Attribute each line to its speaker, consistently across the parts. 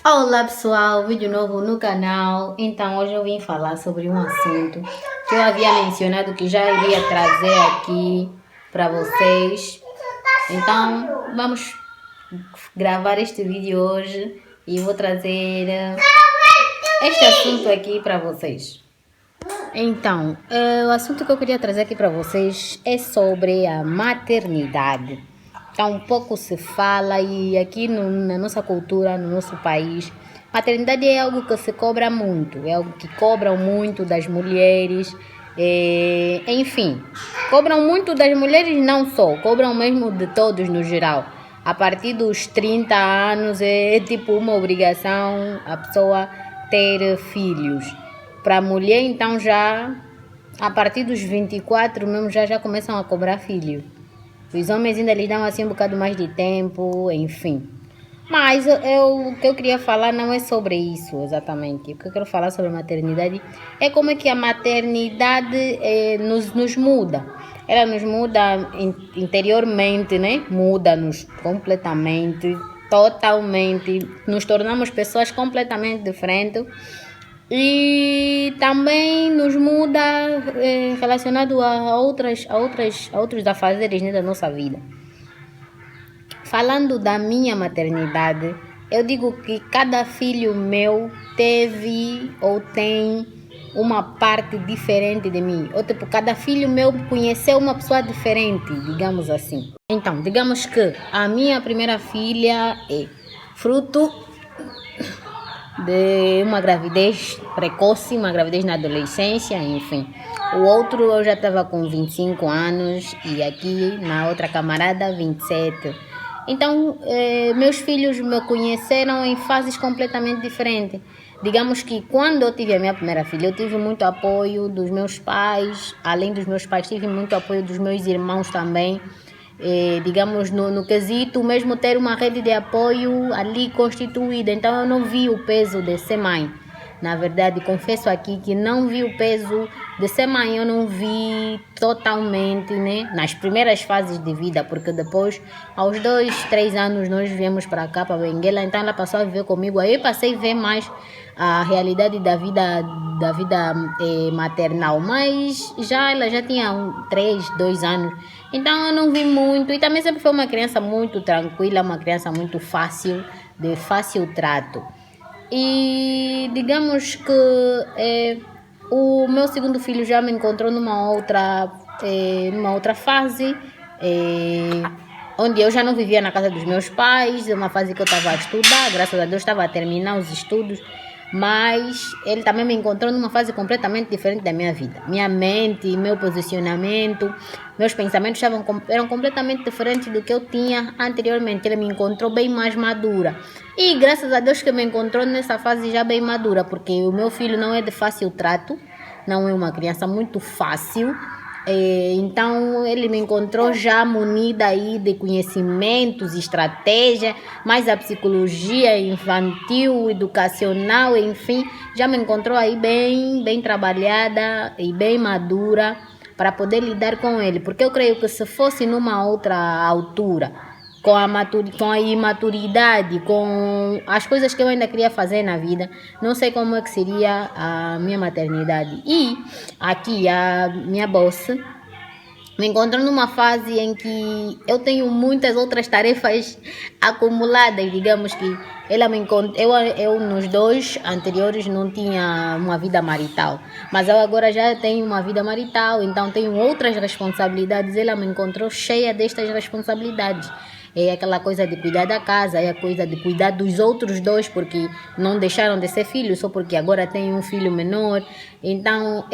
Speaker 1: Olá pessoal, vídeo novo no canal. Então hoje eu vim falar sobre um assunto que eu havia mencionado que já iria trazer aqui para vocês. Então vamos gravar este vídeo hoje e vou trazer este assunto aqui para vocês. Então, o assunto que eu queria trazer aqui para vocês é sobre a maternidade. Então, um pouco se fala e aqui na nossa cultura, no nosso país, maternidade é algo que se cobra muito, é algo que cobram muito das mulheres, enfim, cobram muito das mulheres não só, cobram mesmo de todos no geral. A partir dos 30 anos é tipo uma obrigação a pessoa ter filhos. Para a mulher, então, já a partir dos 24 mesmo já começam a cobrar filho. Os homens ainda lhes dão assim um bocado mais de tempo, enfim. Mas o que eu queria falar não é sobre isso exatamente. O que eu quero falar sobre a maternidade é como é que a maternidade nos muda. Ela nos muda interiormente, né? Muda-nos completamente, totalmente. Nos tornamos pessoas completamente diferentes. E também nos muda relacionado a outros afazeres, né, da nossa vida. Falando da minha maternidade, eu digo que cada filho meu teve ou tem uma parte diferente de mim. Ou tipo, cada filho meu conheceu uma pessoa diferente, digamos assim. Então, digamos que a minha primeira filha é fruto de uma gravidez precoce, uma gravidez na adolescência, enfim. O outro eu já estava com 25 anos e aqui na outra camarada 27. Então, meus filhos me conheceram em fases completamente diferentes. Digamos que quando eu tive a minha primeira filha, eu tive muito apoio dos meus pais, além dos meus pais, tive muito apoio dos meus irmãos também. Digamos, no quesito, mesmo ter uma rede de apoio ali constituída. Então, eu não vi o peso de ser mãe. Na verdade, confesso aqui que não vi o peso de ser mãe. Eu não vi totalmente, né? Nas primeiras fases de vida, porque depois, aos 2, 3 anos, nós viemos para cá, para Benguela. Então, ela passou a viver comigo. Aí eu passei a ver mais a realidade da vida maternal. Mas ela já tinha 3, 2 anos. Então eu não vi muito. E também sempre foi uma criança muito tranquila, uma criança muito fácil, de fácil trato. E digamos que o meu segundo filho já me encontrou numa outra fase, onde eu já não vivia na casa dos meus pais, uma fase que eu estava a estudar, graças a Deus estava a terminar os estudos. Mas ele também me encontrou numa fase completamente diferente da minha vida. Minha mente, meu posicionamento, meus pensamentos eram completamente diferentes do que eu tinha anteriormente. Ele me encontrou bem mais madura. E graças a Deus que me encontrou nessa fase já bem madura, porque o meu filho não é de fácil trato, não é uma criança muito fácil. Então ele me encontrou já munida aí de conhecimentos, estratégia, mais a psicologia infantil, educacional, enfim, já me encontrou aí bem trabalhada e bem madura para poder lidar com ele, porque eu creio que se fosse numa outra altura, com a imaturidade, com as coisas que eu ainda queria fazer na vida, não sei como é que seria a minha maternidade. E aqui a minha boss me encontrou numa fase em que eu tenho muitas outras tarefas acumuladas, digamos que ela me encontrou, eu nos 2 anteriores não tinha uma vida marital, mas eu agora já tenho uma vida marital, então tenho outras responsabilidades. Ela me encontrou cheia destas responsabilidades. É aquela coisa de cuidar da casa, é a coisa de cuidar dos outros 2, porque não deixaram de ser filhos, só porque agora tem um filho menor. Então,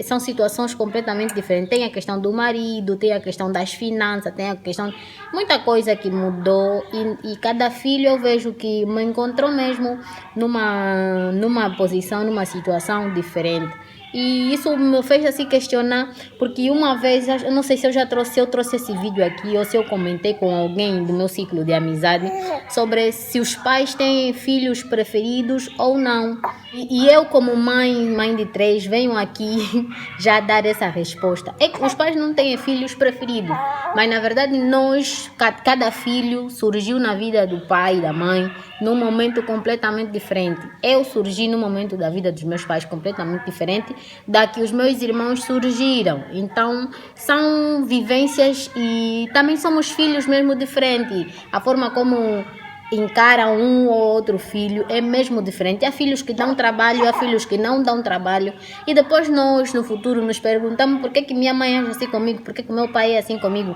Speaker 1: são situações completamente diferentes. Tem a questão do marido, tem a questão das finanças, tem a questão... Muita coisa que mudou e cada filho eu vejo que me encontrou mesmo numa posição, numa situação diferente. E isso me fez assim questionar, porque uma vez, eu não sei se eu trouxe esse vídeo aqui ou se eu comentei com alguém do meu ciclo de amizade sobre se os pais têm filhos preferidos ou não. E eu como mãe de 3, venho aqui já dar essa resposta. É que os pais não têm filhos preferidos, mas na verdade cada filho surgiu na vida do pai e da mãe num momento completamente diferente. Eu surgi num momento da vida dos meus pais completamente diferente da que os meus irmãos surgiram. Então, são vivências e também somos filhos mesmo diferentes. A forma como encaram um ou outro filho é mesmo diferente. Há filhos que dão trabalho, há filhos que não dão trabalho. E depois nós, no futuro, nos perguntamos por que minha mãe é assim comigo, por que meu pai é assim comigo.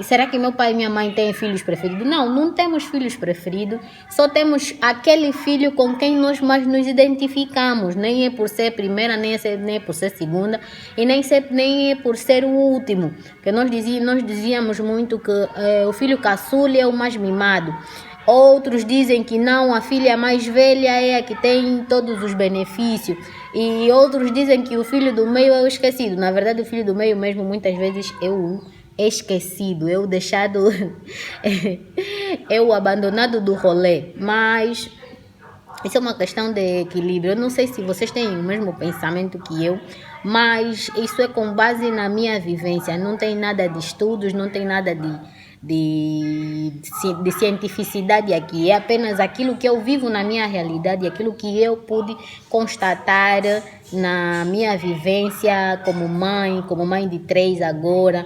Speaker 1: Será que meu pai e minha mãe têm filhos preferidos? Não, não temos filhos preferidos. Só temos aquele filho com quem nós mais nos identificamos. Nem é por ser primeira, nem é por ser segunda. E nem é por ser o último. Porque nós dizíamos muito que o filho caçula é o mais mimado. Outros dizem que não, a filha mais velha é a que tem todos os benefícios. E outros dizem que o filho do meio é o esquecido. Na verdade, o filho do meio mesmo, muitas vezes, é o esquecido, é o deixado, é o abandonado do rolê. Mas isso é uma questão de equilíbrio. Eu não sei se vocês têm o mesmo pensamento que eu, mas isso é com base na minha vivência. Não tem nada de estudos, não tem nada de cientificidade aqui. É apenas aquilo que eu vivo na minha realidade, aquilo que eu pude constatar na minha vivência como mãe de 3 agora.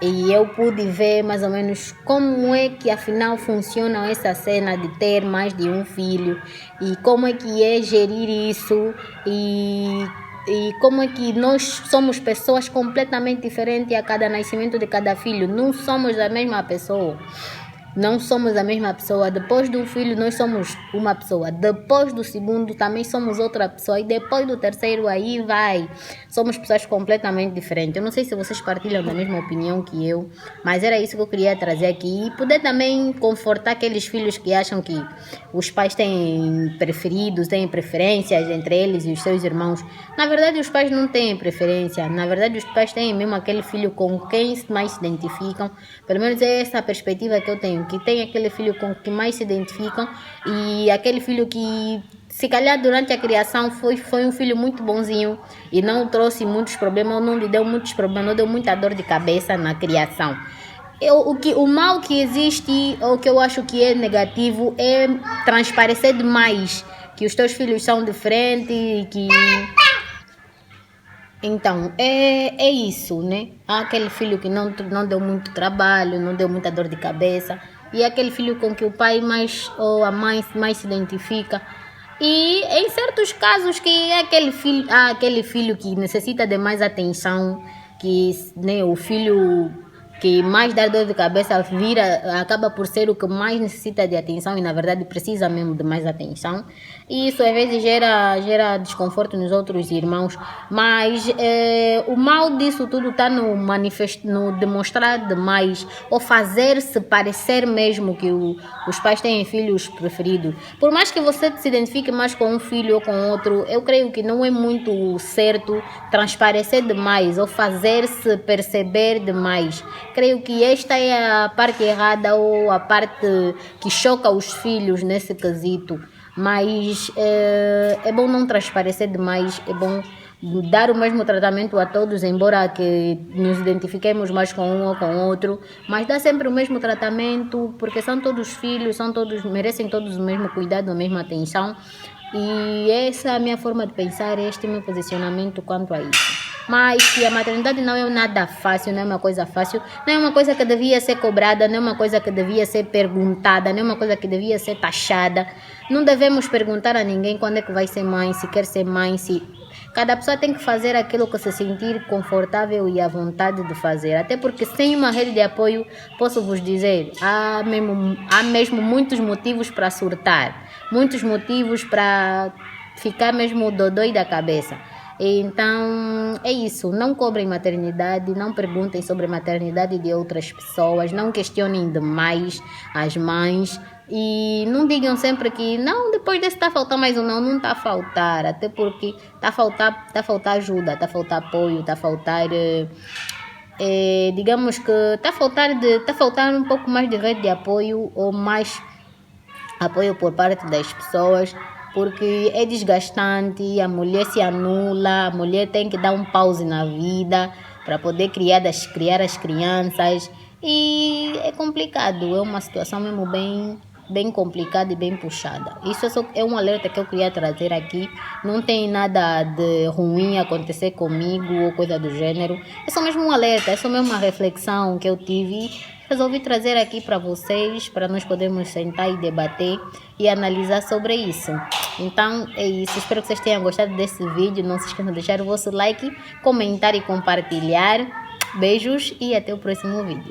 Speaker 1: E eu pude ver mais ou menos como é que afinal funciona essa cena de ter mais de um filho e como é que é gerir isso e como é que nós somos pessoas completamente diferentes a cada nascimento de cada filho. Não somos a mesma pessoa. Não somos a mesma pessoa. Depois do filho nós somos uma pessoa. Depois do segundo também somos outra pessoa. E depois do terceiro aí vai. Somos pessoas completamente diferentes. Eu não sei se vocês partilham da mesma opinião que eu. Mas era isso que eu queria trazer aqui. E poder também confortar aqueles filhos que acham que os pais têm preferidos, têm preferências entre eles e os seus irmãos. Na verdade os pais não têm preferência. Na verdade os pais têm mesmo aquele filho com quem mais se identificam. Pelo menos é essa a perspectiva que eu tenho. Que tem aquele filho com que mais se identificam e aquele filho que se calhar durante a criação foi um filho muito bonzinho e não trouxe muitos problemas, ou não lhe deu muitos problemas, não deu muita dor de cabeça na criação. O mal que existe, ou que eu acho que é negativo, é transparecer demais que os teus filhos são diferentes e que... Então, é isso, né? Há aquele filho que não deu muito trabalho, não deu muita dor de cabeça. E aquele filho com que o pai ou a mãe mais se identifica. E em certos casos que há aquele filho que necessita de mais atenção, que, né, o filho que mais dá dor de cabeça acaba por ser o que mais necessita de atenção e na verdade precisa mesmo de mais atenção. E isso às vezes gera desconforto nos outros irmãos, mas o mal disso tudo está no demonstrar demais ou fazer-se parecer mesmo que os pais têm filhos preferidos. Por mais que você se identifique mais com um filho ou com outro, eu creio que não é muito certo transparecer demais ou fazer-se perceber demais. Creio que esta é a parte errada ou a parte que choca os filhos nesse quesito. Mas é bom não transparecer demais, é bom dar o mesmo tratamento a todos, embora que nos identifiquemos mais com um ou com outro, mas dá sempre o mesmo tratamento, porque são todos filhos, merecem todos o mesmo cuidado, a mesma atenção. E essa é a minha forma de pensar, este é o meu posicionamento quanto a isso. Mas que a maternidade não é nada fácil, não é uma coisa fácil, não é uma coisa que devia ser cobrada, não é uma coisa que devia ser perguntada, não é uma coisa que devia ser taxada. Não devemos perguntar a ninguém quando é que vai ser mãe, se quer ser mãe, se... Cada pessoa tem que fazer aquilo que se sentir confortável e à vontade de fazer. Até porque sem uma rede de apoio, posso vos dizer, há mesmo muitos motivos para surtar, muitos motivos para ficar mesmo dodói da cabeça. Então, é isso. Não cobrem maternidade, não perguntem sobre a maternidade de outras pessoas, não questionem demais as mães e não digam sempre que não, depois desse está a faltar mais ou não está a faltar, até porque está a faltar ajuda, está a faltar apoio, está a faltar... digamos que está a faltar um pouco mais de rede de apoio ou mais apoio por parte das pessoas, porque é desgastante, a mulher se anula, a mulher tem que dar um pause na vida para poder criar as crianças e é complicado, é uma situação mesmo bem bem complicada e bem puxada. Isso é um alerta que eu queria trazer aqui. Não tem nada de ruim acontecer comigo ou coisa do gênero. É só mesmo um alerta, é só mesmo uma reflexão que eu tive. Resolvi trazer aqui para vocês, para nós podermos sentar e debater e analisar sobre isso. Então é isso, espero que vocês tenham gostado desse vídeo. Não se esqueçam de deixar o vosso like, comentar e compartilhar. Beijos e até o próximo vídeo.